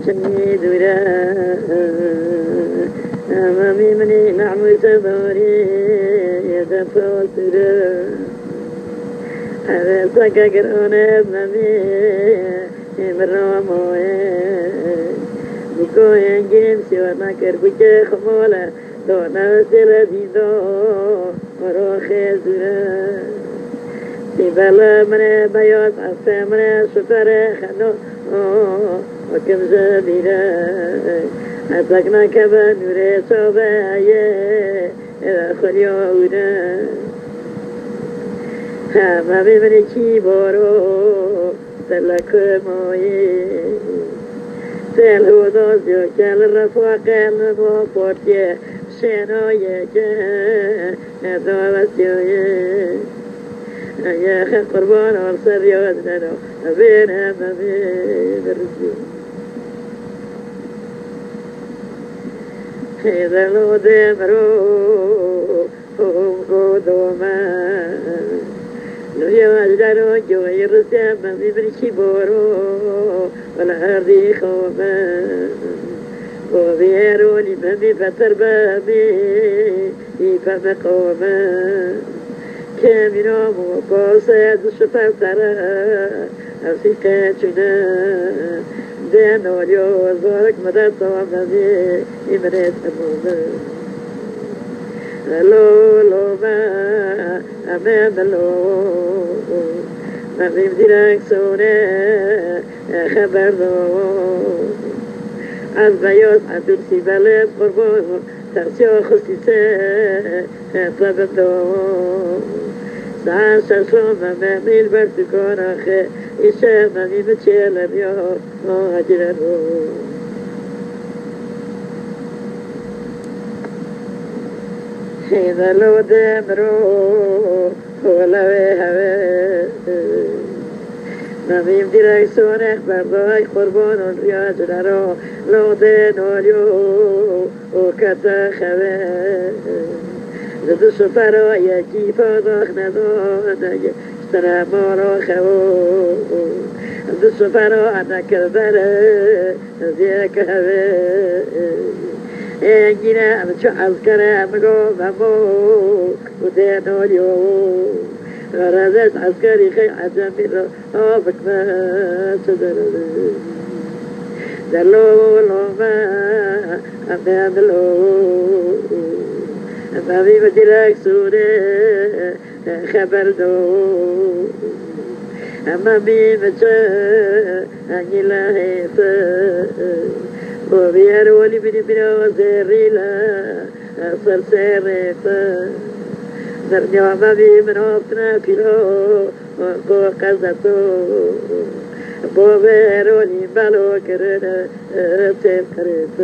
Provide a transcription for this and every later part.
جميدنا أمامي مني نعم تباري يدفوتنا هذا تكاكرون أمامي مراموي بكوين جيم سوانا كربك خمولا دونا سلدي دو وروخي زرا سيبالا من بيوت عفا من سفر خنو وكم زبيرا أطلقنا كبا نوري صوبايا إذا خليونا هما بمني كيبورو تلك موي تلهو دوزيو كال رفوق المو بورتي شنو يكا دوبسيو يا خي قربان ورسر يودنا بينا ما بين الرجل إذا لو دمرو قدوما لو يوجدوا جوي الرسام بمن شبورو والأرض خوما وبيروا لمن فتر بابي فمقوما كامينو وقوسيد شفترا أفسيقاتنا دانو اليوز ورك مدد ومبي إمريت أموما لو ما أمام لو ما بيمدينك سونا خبر لو عالبيوت عدو سيبالي قربو تغسيو خصيصة طبطو سعاشا شوما مامي البرتكون أخي إشا مامي متشيلا بيو أجرانو إذا لو دمرو ولا ويهوي مامي مديرك سونك بردوك قربون الرياض نارو لو دينو اليو وكتا خوي زد الشفارو يجي فوضوخ ندون اشترى مورو خو زد الشفارو أنا كالبر زيك هوي إنجينا أمشو عسكري أمقو مامو ودينو اليو غرزت عسكري خي عجمي روفك ما تدرد دلو ما أمام لو أمامي مجلك سوري خبر دو أمامي مجا أني لاهيتا وبيارولي من وزيريلا أصر سيريتا نرني أمامي من أبتنا كيلو قزتو بوبيرولي بالو كرنا تبكرت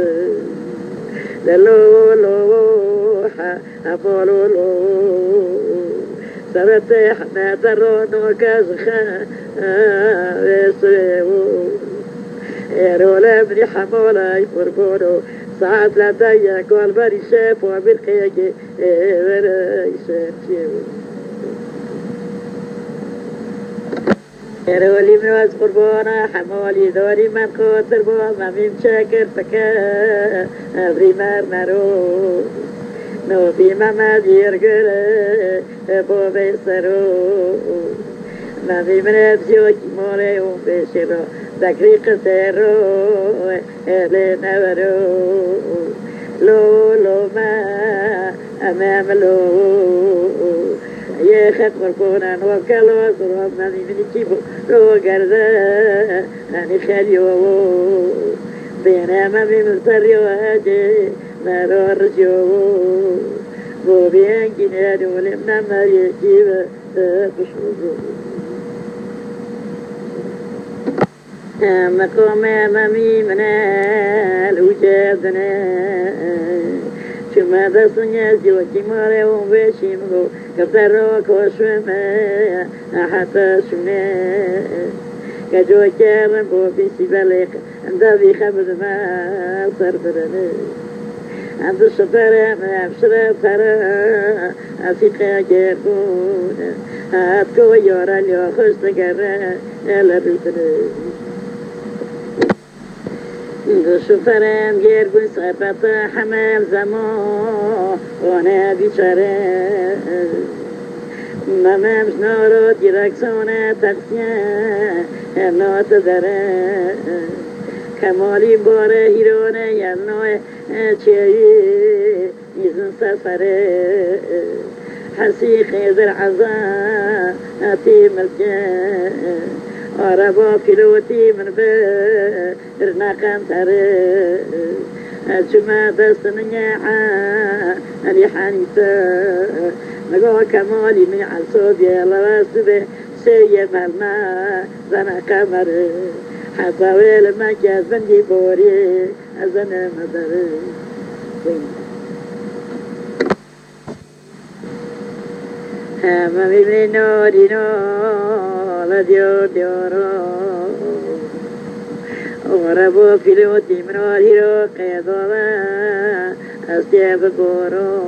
للو لو أمولو لو سبتي حنا ترونو كازخا ويسويو يرولا بني حمولا يقربونو ساعات لا ضيق والبري شاف وبالقياجي ولا يشاف يرولي من واز قربونا حمولي دوري من قوتر بو مامي مشاكر فكا أبري مار نارو نو في ماما ديرقل بو بيسرو مامي من أبزيو كيمولي ومبشرو ذكري قسيرو إلي نورو لو ما أمام لو يا خد قربونا وكالو صرام مامي من كيبو لو قردا أني خاليو بينا مامي مستريو هاجي نارو الرجيو بو بيان كنادو لمنا ماري كيبا بشوزو مقام أمامي من الوجادنا شما دسنيا زيوكي مالي وبيشيمغو كفترو كوشوما حتى شمنا كجوكي رنبو بيسي بليق عند ذي خبز ما صربرنا عند الشطارة ما أبشر فرا أفيقا كيربونا هاتكو يورا ليو خشت قرا ألا بيتنا شوفرم گرگوی صفت حمل زمان آنه بیچاره مممش نارو دیرکسونه تقسیم نات داره کمالی باره هیرونه یلنوی چیهی میزن سفره حسی خیزر عزاتی ملکه عربا پیلوتی من برناقم تره شما دستنيا أني حنيسة نقول كمالي من عصوب يا الله سبه سيد مرنا زنا كمر حصاوي لما كاس بندي بوري أزنا مدر ما بيبني نوري نور ديور ديورو وربو فيلوتي من وريرو قيدوما أستيب كورو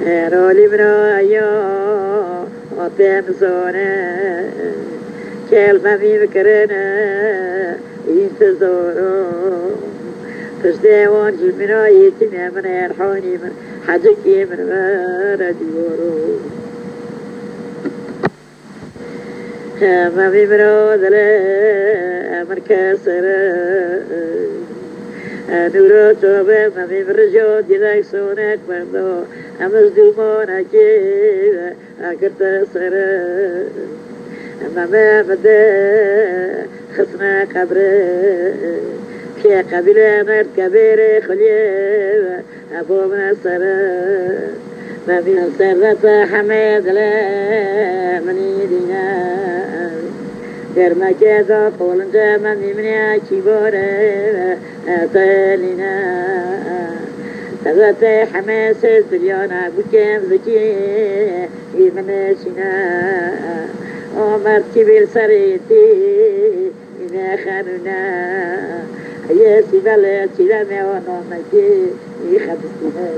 رولي منو أيو وطيم سونا كلمة في بكرنا ينتظرو تشتاوان جي منو يتمي من يرحوني من حجكي من رديورو ما في منو ذلا مركسر نورو توبه ما في برجو ديدك سونك مردو أمس دومونا كي أكرت سر ما بدا خصنا قبر في قبيلة مرد كبير خليه أبو منصر ما في سرة حميد لا مني دينا درما كذا قول جمع مني كبار أتلينا تغطي حماس سريانا بكم ذكي يمنشنا عمر كبير سريتي من خانونا يا سيدالي سيدامي ونومكي يخبسنا